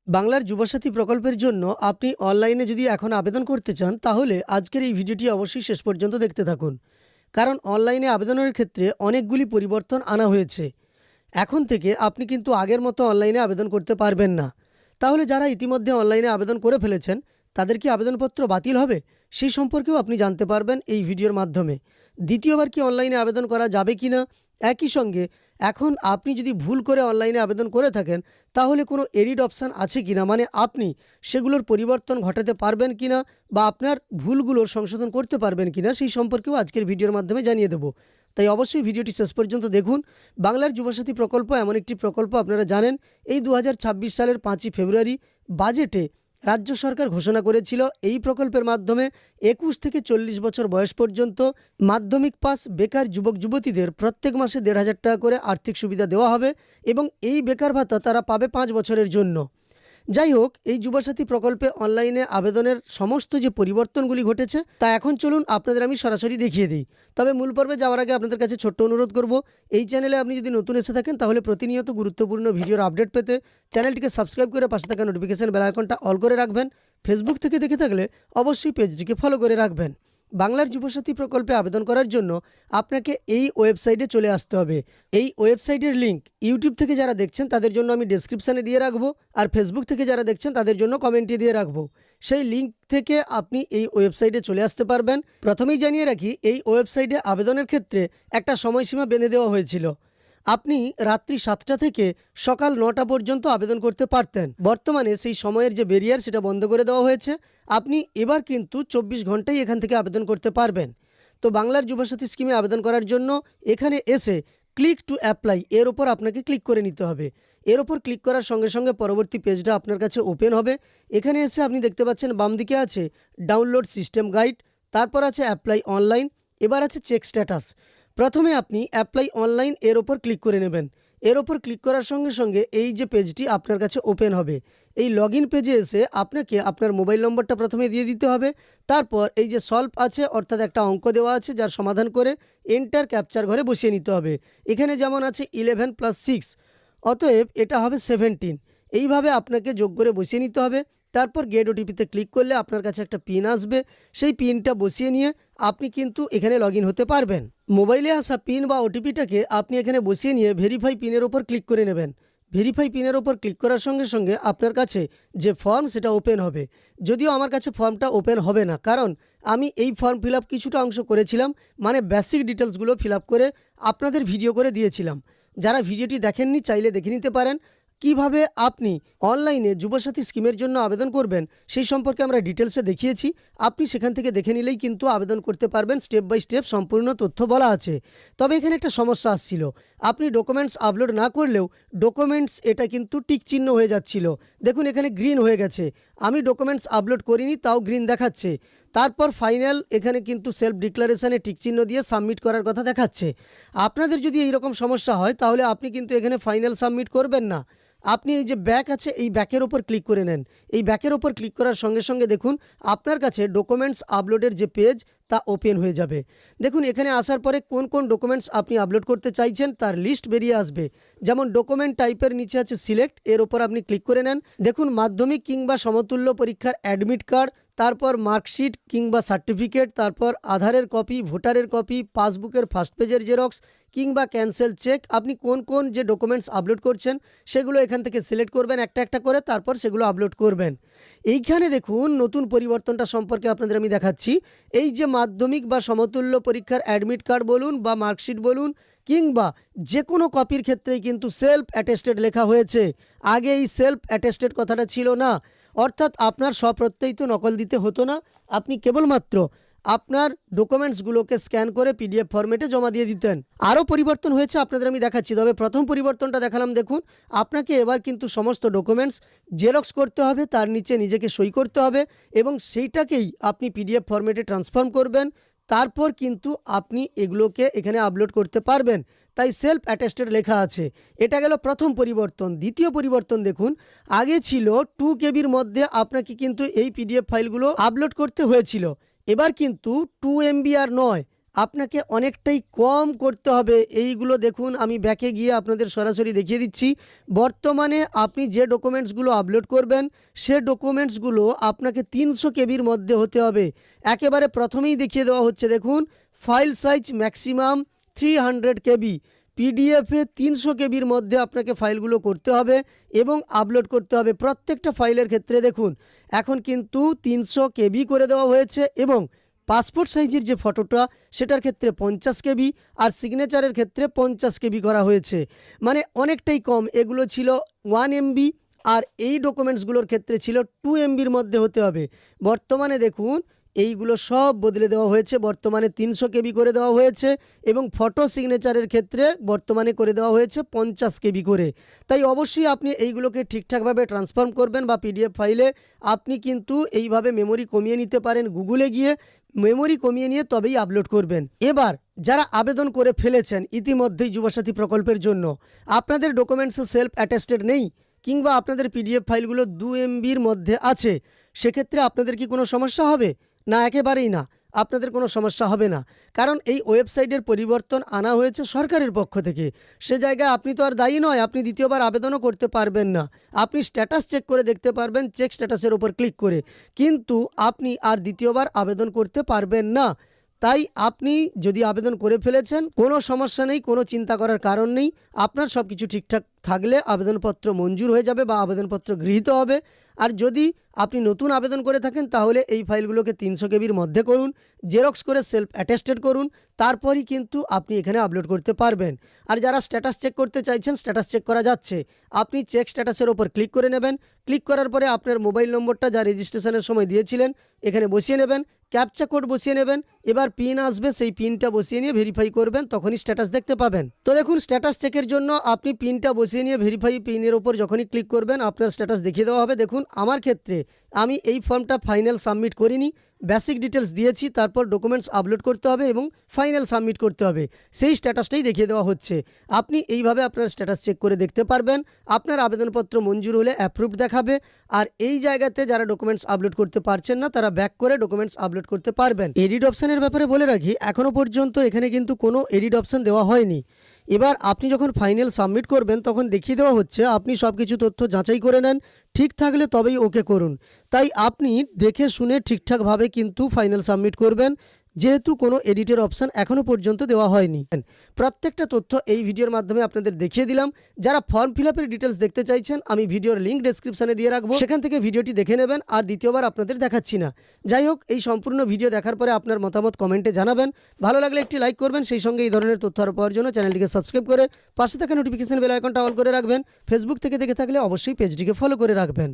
বাংলার যুবসাথী প্রকল্পের জন্য আপনি অনলাইনে যদি এখন আবেদন করতে চান তাহলে আজকের এই ভিডিওটি অবশ্যই শেষ পর্যন্ত দেখতে থাকুন। কারণ অনলাইনে আবেদনের ক্ষেত্রে অনেকগুলি পরিবর্তন আনা হয়েছে। এখন থেকে আপনি কিন্তু আগের মতো অনলাইনে আবেদন করতে পারবেন না। তাহলে যারা ইতিমধ্যে অনলাইনে আবেদন করে ফেলেছেন তাদের কি আবেদনপত্র বাতিল হবে সেই সম্পর্কেও আপনি জানতে পারবেন এই ভিডিওর মাধ্যমে। দ্বিতীয়বার কি অনলাইনে আবেদন করা যাবে কি না, একই সঙ্গে এখন আপনি যদি ভুল করে অনলাইনে আবেদন করে থাকেন তাহলে কোনো এডিট অপশান আছে কি না, মানে আপনি সেগুলোর পরিবর্তন ঘটাতে পারবেন কি না বা আপনার ভুলগুলোর সংশোধন করতে পারবেন কি না সেই সম্পর্কেও আজকের ভিডিওর মাধ্যমে জানিয়ে দেব। তাই অবশ্যই ভিডিওটি শেষ পর্যন্ত দেখুন। বাংলার যুবসাথী প্রকল্প এমন একটি প্রকল্প, আপনারা জানেন এই 2026 সালের 5ই ফেব্রুয়ারি বাজেটে রাজ্য সরকার ঘোষণা করেছিল এই প্রকল্পের মাধ্যমে 21 থেকে 40 বছর বয়স পর্যন্ত মাধ্যমিক পাস বেকার যুবক যুবতীদের প্রত্যেক মাসে 1,500 টাকা করে আর্থিক সুবিধা দেওয়া হবে এবং এই বেকার ভাতা তারা পাবে 5 বছরের জন্য। যাই হোক, এই যুবসাথী প্রকল্পে অনলাইনে আবেদনের সমস্ত যে পরিবর্তনগুলি ঘটেছে তা এখন চলুন আপনাদের আমি সরাসরি দেখিয়ে দিই। তবে মূল পর্বে যাওয়ার আগে আপনাদের কাছে ছোট্ট অনুরোধ করব, এই চ্যানেলে আপনি যদি নতুন এসে থাকেন তাহলে প্রতিনিয়ত গুরুত্বপূর্ণ ভিডিওর আপডেট পেতে চ্যানেলটিকে সাবস্ক্রাইব করে পাশে থাকা নোটিফিকেশন বেল আইকনটা অল করে রাখবেন। ফেসবুক থেকে দেখে থাকলে অবশ্যই পেজটিকে ফলো করে রাখবেন। বাংলার যুবসাথী প্রকল্পে আবেদন করার জন্য আপনাকে এই ওয়েবসাইটে চলে আসতে হবে। এই ওয়েবসাইটের লিঙ্ক ইউটিউব থেকে যারা দেখছেন তাদের জন্য আমি ডেসক্রিপশানে দিয়ে রাখবো, আর ফেসবুক থেকে যারা দেখছেন তাদের জন্য কমেন্টে দিয়ে রাখবো। সেই লিঙ্ক থেকে আপনি এই ওয়েবসাইটে চলে আসতে পারবেন। প্রথমেই জানিয়ে রাখি, এই ওয়েবসাইটে আবেদনের ক্ষেত্রে একটা সময়সীমা বেঁধে দেওয়া হয়েছিল। আপনি রাত্রি 7টা থেকে সকাল 9টা পর্যন্ত আবেদন করতে পারতেন। বর্তমানে সেই সময়ের যে ব্যারিয়ার সেটা বন্ধ করে দেওয়া হয়েছে। আপনি এবার কিন্তু 24 ঘন্টাই এখান থেকে আবেদন করতে পারবেন। তো বাংলার যুবসাথী স্কিমে আবেদন করার জন্য এখানে এসে ক্লিক টু অ্যাপ্লাই এর ওপর আপনাকে ক্লিক করে নিতে হবে। এর ওপর ক্লিক করার সঙ্গে সঙ্গে পরবর্তী পেজটা আপনার কাছে ওপেন হবে। এখানে এসে আপনি দেখতে পাচ্ছেন বাম দিকে আছে ডাউনলোড সিস্টেম গাইড, তারপর আছে অ্যাপ্লাই অনলাইন, এবার আছে চেক স্ট্যাটাস। প্রথমে আপনি অ্যাপ্লাই অনলাইন এর ওপর ক্লিক করে নেবেন। এর ওপর ক্লিক করার সঙ্গে সঙ্গে এই যে পেজটি আপনার কাছে ওপেন হবে। এই লগ ইন পেজে এসে আপনাকে আপনার মোবাইল নম্বরটা প্রথমে দিয়ে দিতে হবে। তারপর এই যে সলভ আছে, অর্থাৎ একটা অঙ্ক দেওয়া আছে যার সমাধান করে এন্টার ক্যাপচার ঘরে বসিয়ে নিতে হবে। এখানে যেমন আছে 11 + 6, অতএব এটা হবে 17। এইভাবে আপনাকে যোগ করে বসিয়ে নিতে হবে। তারপর গেট ওটিপিতে ক্লিক করলে আপনার কাছে একটা পিন আসবে। সেই পিনটা বসিয়ে নিয়ে আপনি কিন্তু এখানে লগ ইন হতে পারবেন। মোবাইলে আসা পিন বা ওটিপিটাকে আপনি এখানে বসিয়ে নিয়ে ভেরিফাই পিনের ওপর ক্লিক করে নেবেন। ভেরিফাই পিনের ওপর ক্লিক করার সঙ্গে সঙ্গে আপনার কাছে যে ফর্ম সেটা ওপেন হবে। যদিও আমার কাছে ফর্মটা ওপেন হবে না, কারণ আমি এই ফর্ম ফিল আপ কিছুটা অংশ করেছিলাম, মানে বেসিক ডিটেলসগুলো ফিল আপ করে আপনাদের ভিডিও করে দিয়েছিলাম। যারা ভিডিওটি দেখেননি চাইলে দেখে নিতে পারেন। কিভাবে আপনি অনলাইনে যুবসাথী স্কিমের জন্য আবেদন করবেন সেই সম্পর্কে আমরা ডিটেলসে দেখিয়েছি। আপনি সেখান থেকে দেখে নিলেই কিন্তু আবেদন করতে পারবেন। স্টেপ বাই স্টেপ সম্পূর্ণ তথ্য বলা আছে। তবে এখানে একটা সমস্যা আসছিল, আপনি ডকুমেন্টস আপলোড না করলেও ডকুমেন্টস এটা কিন্তু টিক চিহ্ন হয়ে যাচ্ছিল। দেখুন এখানে গ্রিন হয়ে গেছে। আমি ডকুমেন্টস আপলোড করিনি তাও গ্রিন দেখাচ্ছে। তারপর ফাইনাল এখানে কিন্তু সেলফ ডিক্লারেশনে টিক চিহ্ন দিয়ে সাবমিট করার কথা দেখাচ্ছে। আপনাদের যদি এইরকম সমস্যা হয় তাহলে আপনি কিন্তু এখানে ফাইনাল সাবমিট করবেন না। আপনি এই যে ব্যাক আছে এই ব্যাকের ওপর ক্লিক করে নেন। এই ব্যাকের ওপর ক্লিক করার সঙ্গে সঙ্গে দেখুন আপনার কাছে ডকুমেন্টস আপলোডের যে পেজ তা ওপেন হয়ে যাবে। দেখুন এখানে আসার পরে কোন কোন ডকুমেন্টস আপনি আপলোড করতে চাইছেন তার লিস্ট বেরিয়ে আসবে। যেমন ডকুমেন্ট টাইপের নিচে আছে সিলেক্ট, এর ওপর আপনি ক্লিক করে নেন। দেখুন মাধ্যমিক কিংবা সমতুল্য পরীক্ষার অ্যাডমিট কার্ড, তারপর মার্কশিট কিংবা সার্টিফিকেট, তারপর আধারের কপি, ভোটারের কপি, পাসবুকের ফার্স্ট পেজের জেরক্স কিংবা ক্যান্সেল চেক, আপনি কোন কোন যে ডকুমেন্টস আপলোড করছেন সেগুলো এখান থেকে সিলেক্ট করবেন একটা একটা করে, তারপর সেগুলো আপলোড করবেন। এইখানে দেখুন নতুন পরিবর্তনটা সম্পর্কে আপনাদের আমি দেখাচ্ছি। এই যে মাধ্যমিক বা সমতুল্য পরীক্ষার অ্যাডমিট কার্ড বলুন বা মার্কশিট বলুন কিংবা যে কোনো কপির ক্ষেত্রেই কিন্তু সেলফ অ্যাটেস্টেড লেখা হয়েছে। আগে এই সেলফ অ্যাটেস্টেড কথাটা ছিল না, অর্থাৎ আপনার স্বপ্রত্যয়িত নকল দিতে হতো না। আপনি কেবলমাত্র আপনার ডকুমেন্টসগুলোকে স্ক্যান করে পিডিএফ ফরম্যাটে জমা দিয়ে দিতেন। আরও পরিবর্তন হয়েছে আপনাদের আমি দেখাচ্ছি। তবে প্রথম পরিবর্তনটা দেখালাম, দেখুন আপনাকে এবার কিন্তু সমস্ত ডকুমেন্টস জেরক্স করতে হবে, তার নিচে নিজেকে সই করতে হবে এবং সেইটাকেই আপনি পিডিএফ ফরম্যাটে ট্রান্সফর্ম করবেন। তারপর কিন্তু আপনি এগুলোকে এখানে আপলোড করতে পারবেন। তাই সেলফ অ্যাটেস্টেড লেখা আছে। এটা গেল প্রথম পরিবর্তন। দ্বিতীয় পরিবর্তন দেখুন, আগে ছিল 2 কেবির মধ্যে আপনাকে কিন্তু এই পিডিএফ ফাইলগুলো আপলোড করতে হয়েছিল। এবার কিন্তু 2 MB আর নয়, আপনাকে অনেকটাই কম করতে হবে। এইগুলো দেখুন, আমি ব্যাকে গিয়ে আপনাদের সরাসরি দেখিয়ে দিচ্ছি। বর্তমানে আপনি যে ডকুমেন্টসগুলো আপলোড করবেন সে ডকুমেন্টসগুলো আপনাকে 300 কেবির মধ্যে হতে হবে। একেবারে প্রথমেই দেখিয়ে দেওয়া হচ্ছে, দেখুন, ফাইল সাইজ ম্যাক্সিমাম 300 কেবি। পিডিএফে 300 কেবির মধ্যে আপনাকে ফাইলগুলো করতে হবে এবং আপলোড করতে হবে। প্রত্যেকটা ফাইলের ক্ষেত্রে দেখুন এখন কিন্তু 300 কেবি করে দেওয়া হয়েছে এবং পাসপোর্ট সাইজের যে ফটোটা সেটার ক্ষেত্রে 50 কেবি আর সিগনেচারের ক্ষেত্রে 50 কেবি করা হয়েছে, মানে অনেকটাই কম। এগুলো ছিল 1 এমবি আর এই ডকুমেন্টসগুলোর ক্ষেত্রে ছিল 2 এমবির মধ্যে হতে হবে। বর্তমানে দেখুন এইগুলো সব বদলে দেওয়া হয়েছে, বর্তমানে 300 কেবি করে দেওয়া হয়েছে এবং ফটো সিগনেচারের ক্ষেত্রে বর্তমানে করে দেওয়া হয়েছে 50 কেবি করে। তাই অবশ্যই আপনি এইগুলোকে ঠিকঠাকভাবে ট্রান্সফর্ম করবেন বা পিডিএফ ফাইলে আপনি কিন্তু এইভাবে মেমোরি কমিয়ে নিতে পারেন। গুগলে গিয়ে মেমোরি কমিয়ে নিয়ে তবেই আপলোড করবেন। এবার যারা আবেদন করে ফেলেছেন ইতিমধ্যেই যুবসাথী প্রকল্পের জন্য, আপনাদের ডকুমেন্টসে সেলফ অ্যাটেস্টেড নেই কিংবা আপনাদের পিডিএফ ফাইলগুলো 2 এমবির মধ্যে আছে, সেক্ষেত্রে আপনাদের কি কোনো সমস্যা হবে? না, একেবারেই না, আপনাদের কোনো সমস্যা হবে না। কারণ এই ওয়েবসাইটের পরিবর্তন আনা হয়েছে সরকারের পক্ষ থেকে। সে জায়গায় আপনি তো আর দায়ী নয়, আপনি দ্বিতীয়বার আবেদনও করতে পারবেন না। আপনি স্ট্যাটাস চেক করে দেখতে পারবেন চেক স্ট্যাটাসের উপর ক্লিক করে, কিন্তু আপনি আর দ্বিতীয়বার আবেদন করতে পারবেন না। তাই আপনি যদি আবেদন করে ফেলেছেন কোনো সমস্যা নেই, কোনো চিন্তা করার কারণ নেই। আপনার সব কিছু ঠিকঠাক থাকলে আবেদনপত্র মঞ্জুর হয়ে যাবে বা আবেদনপত্র গৃহীত হবে। আর যদি আপনি নতুন আবেদন করে থাকেন তাহলে এই ফাইলগুলোকে 300 কেবির মধ্যে করুন, জেরক্স করে সেলফ অ্যাটেস্টেড করুন, তারপরই কিন্তু আপনি এখানে আপলোড করতে পারবেন। আর যারা স্ট্যাটাস চেক করতে চাইছেন, স্ট্যাটাস চেক করা যাচ্ছে। আপনি চেক স্ট্যাটাসের ওপর ক্লিক করে নেবেন। ক্লিক করার পরে আপনার মোবাইল নম্বরটা যা রেজিস্ট্রেশনের সময় দিয়েছিলেন এখানে বসিয়ে নেবেন, ক্যাপচা কোড বসিয়ে নেবেন। এবার পিন আসবে, সেই পিনটা বসিয়ে নিয়ে ভেরিফাই করবেন, তখনই স্ট্যাটাস দেখতে পাবেন। তো দেখুন, স্ট্যাটাস চেকের জন্য আপনি পিনটা বসিয়ে নিয়ে ভেরিফাই পিনের ওপর যখনই ক্লিক করবেন আপনার স্ট্যাটাস দেখিয়ে দেওয়া হবে। দেখুন আমার ক্ষেত্রে আমি এই ফর্মটা ফাইনাল সাবমিট করিনি, বেসিক ডিটেলস দিয়েছি, তারপর ডকুমেন্টস আপলোড করতে হবে এবং ফাইনাল সাবমিট করতে হবে, সেই স্ট্যাটাসটাই দেখিয়ে দেওয়া হচ্ছে। আপনি এইভাবে আপনার স্ট্যাটাস চেক করে দেখতে পারবেন। আপনার আবেদনপত্র মঞ্জুর হলে অ্যাপ্রুভড দেখাবে। আর এই জায়গাতে যারা ডকুমেন্টস আপলোড করতে পারছেন না তারা ব্যাক করে ডকুমেন্টস আপলোড করতে পারবেন। এডিট অপশানের ব্যাপারে বলে রাখি, এখনও পর্যন্ত এখানে কিন্তু কোনো এডিট অপশান দেওয়া হয়নি। এবার আপনি যখন ফাইনাল সাবমিট করবেন তখন দেখিয়ে দেওয়া হচ্ছে আপনি সব কিছু তথ্য যাচাই করে নেন, ঠিক থাকলে তবেই ওকে করুন। তাই আপনি দেখে শুনে ঠিকঠাকভাবে কিন্তু ফাইনাল সাবমিট করবেন, যেহেতু কোনো এডিটের অপশান এখনও পর্যন্ত দেওয়া হয়নি। প্রত্যেকটা তথ্য এই ভিডিওর মাধ্যমে আপনাদের দেখিয়ে দিলাম। যারা ফর্ম ফিল আপের ডিটেলস দেখতে চাইছেন আমি ভিডিওর লিঙ্ক ডেসক্রিপশানে দিয়ে রাখবো, সেখান থেকে ভিডিওটি দেখে নেবেন। আর দ্বিতীয়বার আপনাদের দেখাচ্ছি না। যাই হোক, এই সম্পূর্ণ ভিডিও দেখার পরে আপনার মতামত কমেন্টে জানাবেন। ভালো লাগলে একটি লাইক করবেন, সেই সঙ্গে এই ধরনের তথ্য আরও পাওয়ার জন্য চ্যানেলটিকে সাবস্ক্রাইব করে পাশে থাকা নোটিফিকেশন বেল আইকনটা অন করে রাখবেন। ফেসবুক থেকে দেখে থাকলে অবশ্যই পেজটিকে ফলো করে রাখবেন।